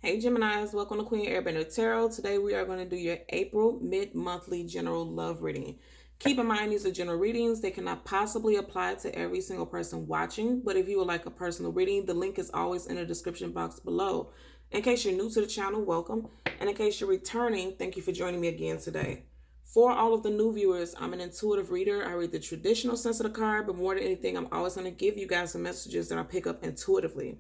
Hey Geminis, welcome to Queen Airbender Tarot. Today we are going to do your April mid-monthly general love reading. Keep in mind these are general readings. They cannot possibly apply to every single person watching, but if you would like a personal reading, the link is always in the description box below. In case you're new to the channel, welcome. And in case you're returning, thank you for joining me again today. For all of the new viewers, I'm an intuitive reader. I read the traditional sense of the card, but more than anything, I'm always going to give you guys some messages that I pick up intuitively.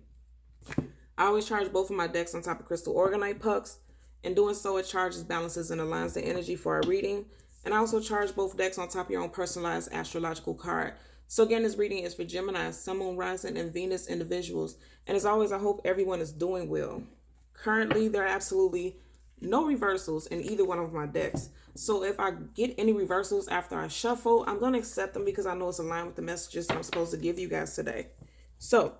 I always charge both of my decks on top of crystal organite pucks. In doing so, it charges, balances, and aligns the energy for our reading. And I also charge both decks on top of your own personalized astrological card. So again, this reading is for Gemini, Sun, Moon, Rising, and Venus individuals. And as always, I hope everyone is doing well. Currently, there are absolutely no reversals in either one of my decks. So if I get any reversals after I shuffle, I'm going to accept them because I know it's aligned with the messages that I'm supposed to give you guys today. So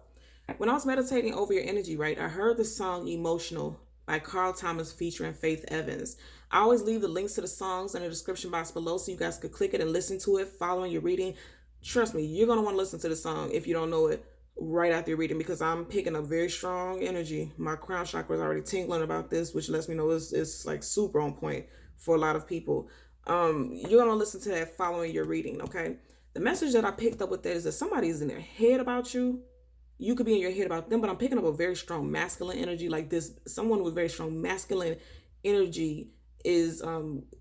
when I was meditating over your energy, right, I heard the song Emotional by Carl Thomas featuring Faith Evans. I always leave the links to the songs in the description box below so you guys could click it and listen to it following your reading. Trust me, you're going to want to listen to the song if you don't know it right after your reading because I'm picking up very strong energy. My crown chakra is already tingling about this, which lets me know it's like super on point for a lot of people. You're going to listen to that following your reading, okay? The message that I picked up with that is that somebody's in their head about you. You could be in your head about them, but I'm picking up a very strong masculine energy like this. Someone with very strong masculine energy is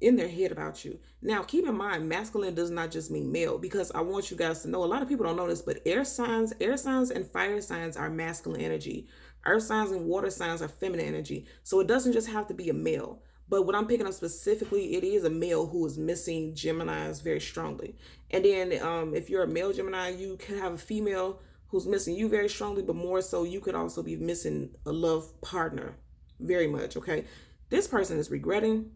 in their head about you. Now, keep in mind, masculine does not just mean male, because I want you guys to know, a lot of people don't know this, but air signs and fire signs are masculine energy. Earth signs and water signs are feminine energy. So it doesn't just have to be a male. But what I'm picking up specifically, it is a male who is missing Geminis very strongly. And then if you're a male Gemini, you can have a female who's missing you very strongly, but more so you could also be missing a love partner very much, okay? This person is regretting.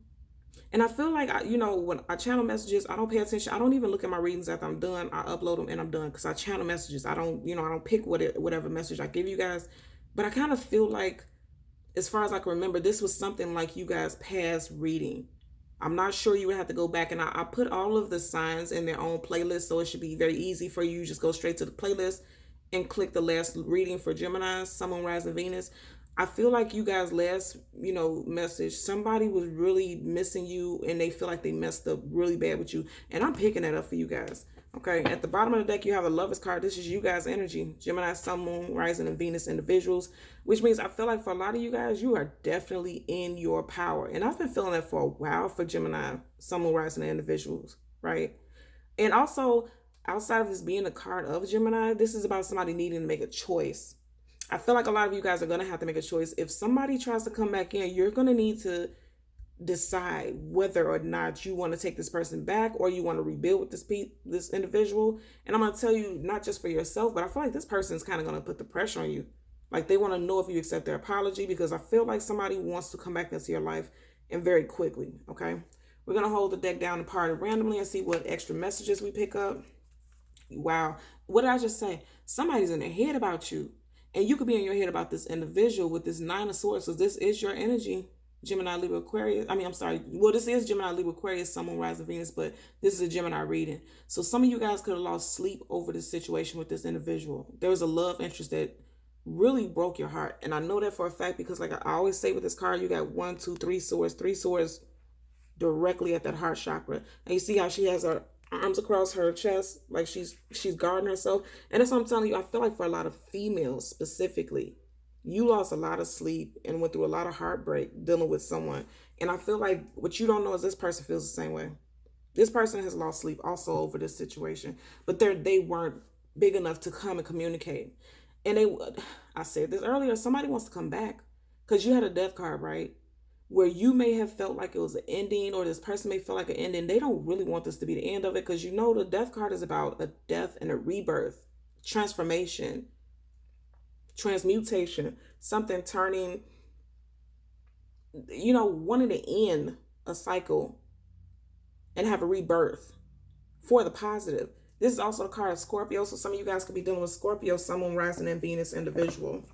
And I feel like, when I channel messages, I don't pay attention. I don't even look at my readings after I'm done. I upload them and I'm done because I channel messages. I don't pick whatever message I give you guys. But I kind of feel like, as far as I can remember, this was something like you guys' past reading. I'm not sure. You would have to go back, and I put all of the signs in their own playlist, so it should be very easy for you. Just go straight to the playlist and click the last reading for Gemini, Sun, Moon, Rising, Venus. I feel like you guys' last, message, somebody was really missing you and they feel like they messed up really bad with you. And I'm picking that up for you guys. Okay, at the bottom of the deck, you have a Lover's card. This is you guys' energy. Gemini, Sun, Moon, Rising, and Venus individuals, which means I feel like for a lot of you guys, you are definitely in your power. And I've been feeling that for a while for Gemini, Sun, Moon, Rising, and individuals, right? And also, outside of this being a card of Gemini, this is about somebody needing to make a choice. I feel like a lot of you guys are going to have to make a choice. If somebody tries to come back in, you're going to need to decide whether or not you want to take this person back or you want to rebuild with this individual. And I'm going to tell you, not just for yourself, but I feel like this person is kind of going to put the pressure on you. Like they want to know if you accept their apology, because I feel like somebody wants to come back into your life and very quickly. Okay. We're going to hold the deck down and part it randomly and see what extra messages we pick up. Wow. What did I just say? Somebody's in their head about you. And you could be in your head about this individual with this Nine of Swords. So this is your energy, Gemini, Libra, Aquarius. Well, this is Gemini, Libra, Aquarius, Sun, Moon, Rising, Venus, but this is a Gemini reading. So some of you guys could have lost sleep over this situation with this individual. There was a love interest that really broke your heart. And I know that for a fact because, like I always say with this card, you got 1, 2, 3 swords, 3 swords directly at that heart chakra. And you see how she has her arms across her chest, like she's guarding herself. And that's what I'm telling you. I feel like for a lot of females specifically, you lost a lot of sleep and went through a lot of heartbreak dealing with someone. And I feel like what you don't know is this person feels the same way. This person has lost sleep also over this situation, but they weren't big enough to come and communicate. And I said this earlier, somebody wants to come back because you had a death card, right? Where you may have felt like it was an ending, or this person may feel like an ending. They don't really want this to be the end of it, because the death card is about a death and a rebirth, transformation, transmutation, something turning, wanting to end a cycle and have a rebirth for the positive. This is also the card of Scorpio, so some of you guys could be dealing with Scorpio, Sun, Moon, Rising, and Venus individual.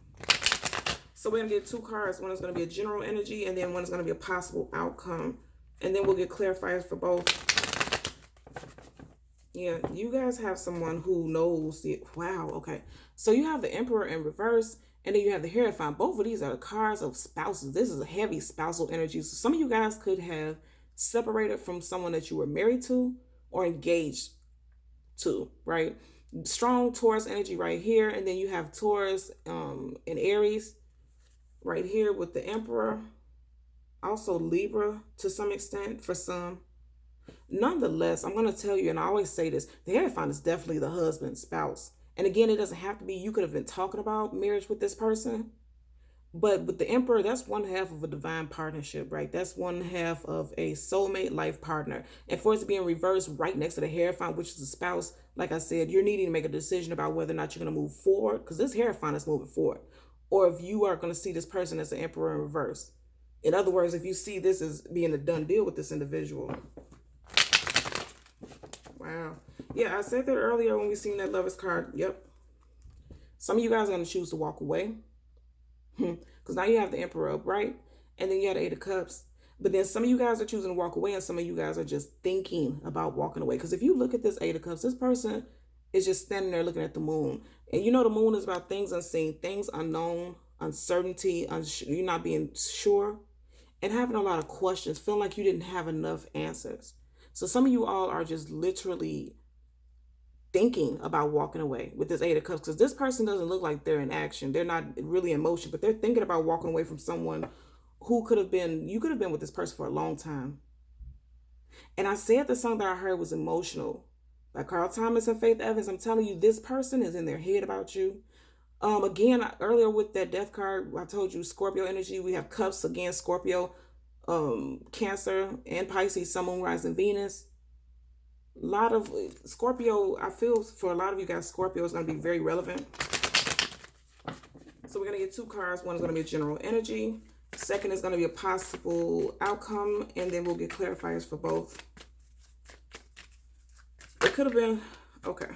So we're going to get 2 cards. One is going to be a general energy, and then one is going to be a possible outcome. And then we'll get clarifiers for both. Yeah, you guys have someone who knows it. Wow, okay. So you have the Emperor in reverse, And then you have the Hierophant. Both of these are cards of spouses. This is a heavy spousal energy. So some of you guys could have separated from someone that you were married to or engaged to, right? Strong Taurus energy right here. And then you have Taurus and Aries right here with the Emperor. Also Libra to some extent for some. Nonetheless, I'm going to tell you, and I always say this, the Hierophant is definitely the husband, spouse. And again, it doesn't have to be, you could have been talking about marriage with this person. But with the Emperor, that's one half of a divine partnership, right? That's one half of a soulmate life partner. And for it to be in reverse right next to the Hierophant, which is a spouse, like I said, you're needing to make a decision about whether or not you're going to move forward, because this Hierophant is moving forward. Or if you are going to see this person as the Emperor in reverse. In other words, if you see this as being a done deal with this individual. Wow. Yeah, I said that earlier when we seen that Lovers card. Yep. Some of you guys are going to choose to walk away. Because now you have the Emperor up, right? And then you have the Eight of Cups. But then some of you guys are choosing to walk away, and some of you guys are just thinking about walking away. Because if you look at this Eight of Cups, this person is just standing there looking at the moon. And you know the moon is about things unseen, things unknown, uncertainty, you're not being sure, and having a lot of questions, feeling like you didn't have enough answers. So some of you all are just literally thinking about walking away with this Eight of Cups, because this person doesn't look like they're in action. They're not really in motion, but they're thinking about walking away from someone who could have been, you could have been with this person for a long time. And I said the song that I heard was Emotional by Carl Thomas and Faith Evans. I'm telling you, this person is in their head about you. Again, earlier with that Death card, I told you Scorpio energy. We have Cups again, Scorpio, Cancer, and Pisces, Sun, Moon, Rising, Venus. A lot of Scorpio, I feel for a lot of you guys, Scorpio is going to be very relevant. So we're going to get two cards. One is going to be a general energy. Second is going to be a possible outcome. And then we'll get clarifiers for both. It could have been, okay,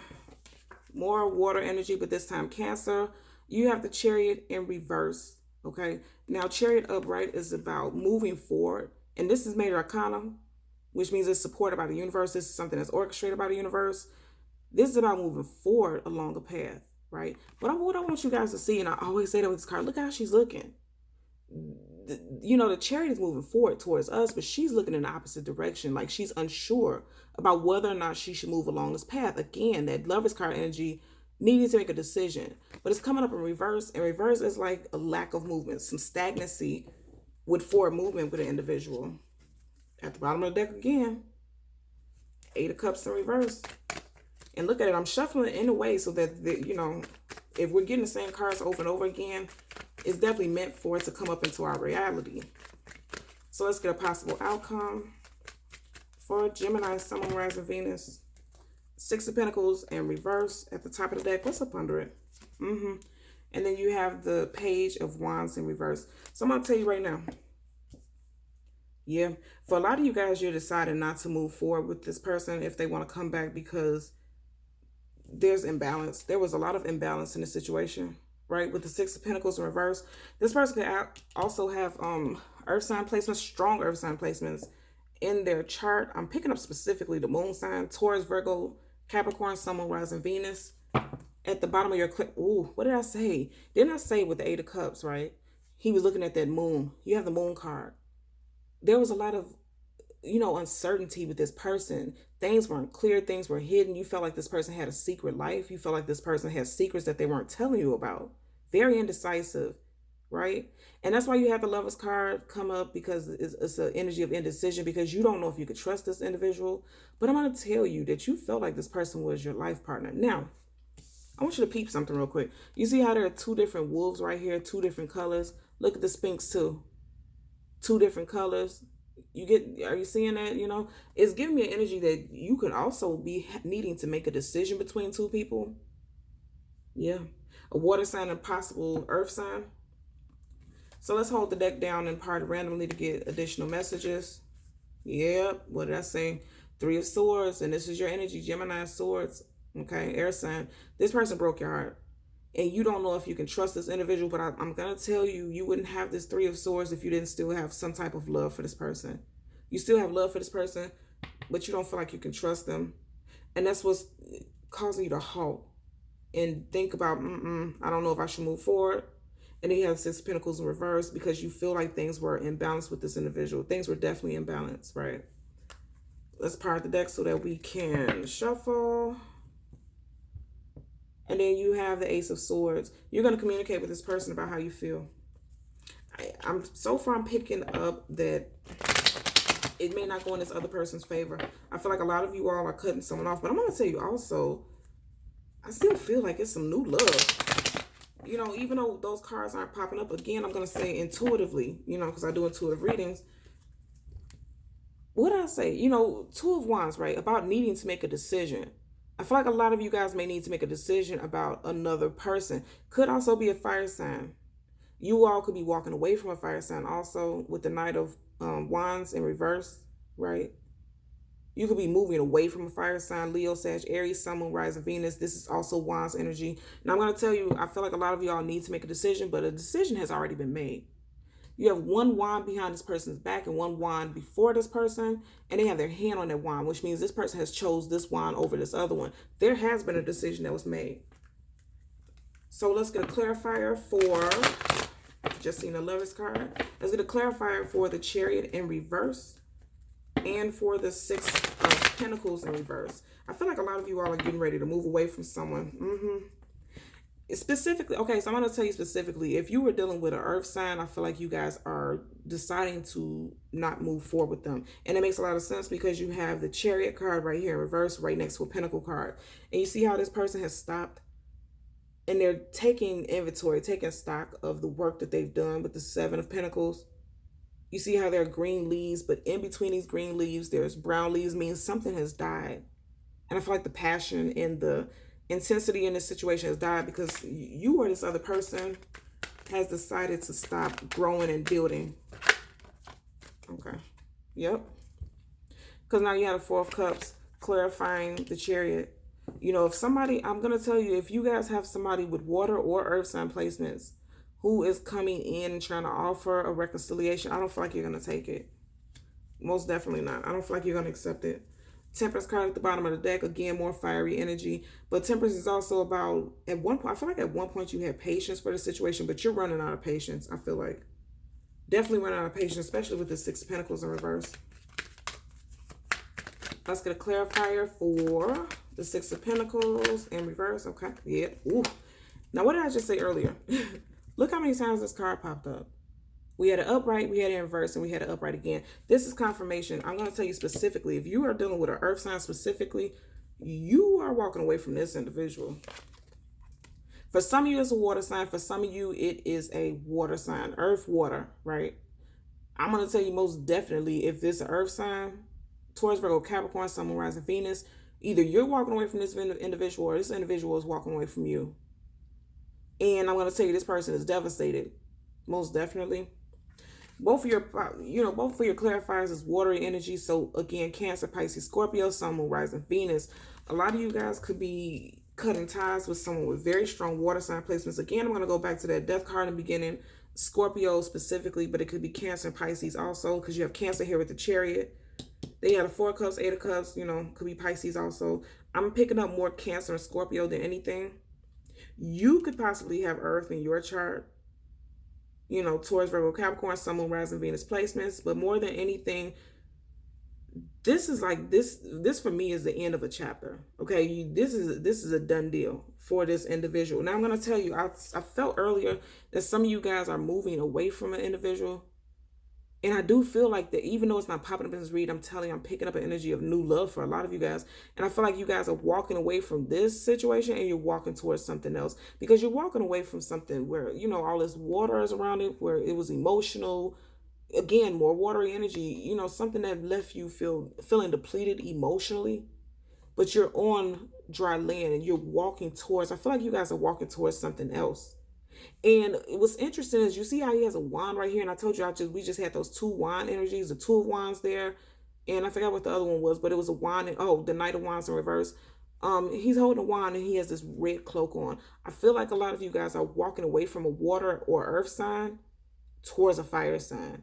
more water energy, but this time Cancer. You have the Chariot in reverse, okay? Now, Chariot upright is about moving forward. And this is Major Arcana, which means it's supported by the universe. This is something that's orchestrated by the universe. This is about moving forward along a path, right? But what I want you guys to see, and I always say that with this card, look how she's looking. You know, the Chariot is moving forward towards us, but she's looking in the opposite direction. Like she's unsure about whether or not she should move along this path. Again, that Lovers card energy, needing to make a decision. But it's coming up in reverse, and reverse is like a lack of movement, some stagnancy with forward movement with an individual. At the bottom of the deck again, Eight of Cups in reverse. And look at it, I'm shuffling it in a way so that, you know, if we're getting the same cards over and over again, it's definitely meant for it to come up into our reality. So let's get a possible outcome for Gemini, Sun, Moon, Rising, Venus. Six of Pentacles in reverse at the top of the deck. What's up under it? And then you have the Page of Wands in reverse. So I'm going to tell you right now. Yeah, for a lot of you guys, you're deciding not to move forward with this person if they want to come back because there's imbalance. There was a lot of imbalance in the situation, right? With the Six of Pentacles in reverse. This person could also have earth sign placements, strong earth sign placements in their chart. I'm picking up specifically the moon sign, Taurus, Virgo, Capricorn, Sun, Moon, Rising, Venus. At the bottom of your clip, ooh, what did I say? Didn't I say with the Eight of Cups, right? He was looking at that moon. You have the moon card. There was a lot of, you know, uncertainty with this person. Things weren't clear. Things were hidden. You felt like this person had a secret life. You felt like this person had secrets that they weren't telling you about. Very indecisive, right? And that's why you have the Lovers card come up, because it's an energy of indecision, because you don't know if you could trust this individual. But I'm going to tell you that you felt like this person was your life partner. Now, I want you to peep something real quick. You see how there are two different wolves right here, two different colors? Look at the Sphinx too. Two different colors. Are you seeing that? You know, it's giving me an energy that you can also be needing to make a decision between two people. Yeah. A water sign and possible earth sign. So let's hold the deck down and part randomly to get additional messages. Yep. What did I say? Three of Swords. And this is your energy, Gemini Swords. Okay. Air sign. This person broke your heart. And you don't know if you can trust this individual, but I'm going to tell you, you wouldn't have this Three of Swords if you didn't still have some type of love for this person. You still have love for this person, but you don't feel like you can trust them. And that's what's causing you to halt and think about, I don't know if I should move forward. And then you have Six of Pentacles in reverse because you feel like things were imbalanced with this individual. Things were definitely imbalanced, right? Let's part the deck so that we can shuffle. And then you have the Ace of Swords. You're going to communicate with this person about how you feel. So far I'm picking up that it may not go in this other person's favor. I feel like a lot of you all are cutting someone off. But I'm going to tell you also, I still feel like it's some new love. You know, even though those cards aren't popping up, again, I'm going to say intuitively, you know, because I do intuitive readings. What did I say? You know, Two of Wands, right? About needing to make a decision. I feel like a lot of you guys may need to make a decision about another person. Could also be a fire sign. You all could be walking away from a fire sign also with the Knight of Wands in reverse, right? You could be moving away from a fire sign, Leo, Sag, Aries, Sun, Moon, Rising, Venus. This is also Wands energy. Now, I'm going to tell you, I feel like a lot of y'all need to make a decision, but a decision has already been made. You have one wand behind this person's back and one wand before this person, and they have their hand on that wand, which means this person has chose this wand over this other one. There has been a decision that was made. So let's get a clarifier for, just seen the Lovers card. Let's get a clarifier for the Chariot in reverse and for the Six of Pentacles in reverse. I feel like a lot of you all are getting ready to move away from someone. Specifically, okay, so I'm going to tell you specifically, if you were dealing with an earth sign, I feel like you guys are deciding to not move forward with them. And it makes a lot of sense because you have the Chariot card right here in reverse, right next to a Pentacle card. And you see how this person has stopped and they're taking inventory, taking stock of the work that they've done with the Seven of Pentacles. You see how there are green leaves, but in between these green leaves, there's brown leaves, means something has died. And I feel like the passion and the intensity in this situation has died because you or this other person has decided to stop growing and building. Okay. Yep. Because now you have the Four of Cups clarifying the Chariot. You know, if somebody, I'm going to tell you, if you guys have somebody with water or earth sign placements who is coming in and trying to offer a reconciliation, I don't feel like you're going to take it. Most definitely not. I don't feel like you're going to accept it. Temperance card at the bottom of the deck, again, more fiery energy. But Temperance is also about, at one point, I feel like at one point you had patience for the situation, but you're running out of patience, I feel like. Definitely running out of patience, especially with the Six of Pentacles in reverse. Let's get a clarifier for the Six of Pentacles in reverse. Okay, yeah. Ooh. Now, what did I just say earlier? Look how many times this card popped up. We had an upright, we had an inverse, and we had an upright again. This is confirmation. I'm going to tell you specifically, if you are dealing with an earth sign specifically, you are walking away from this individual. For some of you, it's a water sign. For some of you, it is a water sign. Earth, water, right? I'm going to tell you most definitely, if it's an earth sign, Taurus, Virgo, Capricorn, Sun, Moon, Rising, Venus, either you're walking away from this individual or this individual is walking away from you. And I'm going to tell you, this person is devastated. Most definitely. Both of your, both of your clarifiers is watery energy. So again, Cancer, Pisces, Scorpio, Sun, Moon, Rising, Venus. A lot of you guys could be cutting ties with someone with very strong water sign placements. Again, I'm going to go back to that Death card in the beginning, Scorpio specifically, but it could be Cancer and Pisces also, because you have Cancer here with the Chariot. Then you have the Four of Cups, Eight of Cups, could be Pisces also. I'm picking up more Cancer and Scorpio than anything. You could possibly have Earth in your chart. Taurus, Virgo, Capricorn, Sun, Moon, Rising, Venus placements. But more than anything, this is like this for me is the end of a chapter. Okay, this is a done deal for this individual. Now I'm going to tell you, I felt earlier that some of you guys are moving away from an individual. And I do feel like that even though it's not popping up in this read, I'm telling you, I'm picking up an energy of new love for a lot of you guys. And I feel like you guys are walking away from this situation and you're walking towards something else. Because you're walking away from something where, all this water is around it, where it was emotional. Again, more watery energy, something that left you feeling depleted emotionally. But you're on dry land and you're walking towards, I feel like you guys are walking towards something else. And what's interesting is you see how he has a wand right here. And I told you we just had those two wand energies, the Two of Wands there. And I forgot what the other one was, but it was a wand. And, the Knight of Wands in reverse. He's holding a wand and he has this red cloak on. I feel like a lot of you guys are walking away from a water or earth sign towards a fire sign.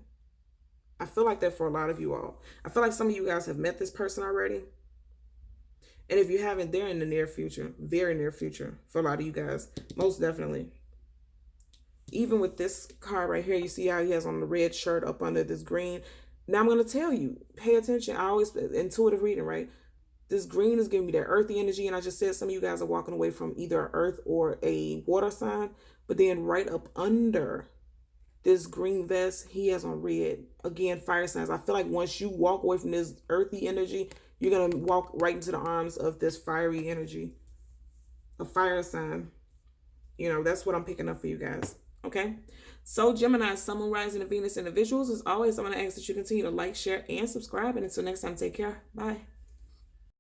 I feel like that for a lot of you all. I feel like some of you guys have met this person already. And if you haven't, they're in the near future, very near future for a lot of you guys, most definitely. Even with this card right here, you see how he has on the red shirt up under this green. Now I'm going to tell you, pay attention. I always, intuitive reading, right? This green is giving me that earthy energy. And I just said some of you guys are walking away from either an earth or a water sign. But then right up under this green vest, he has on red. Again, fire signs. I feel like once you walk away from this earthy energy, you're going to walk right into the arms of this fiery energy. A fire sign. You know, that's what I'm picking up for you guys. Okay. So Gemini, Sun, Moon, Rising, and Venus individuals, as always, I'm going to ask that you continue to like, share, and subscribe. And until next time, take care. Bye.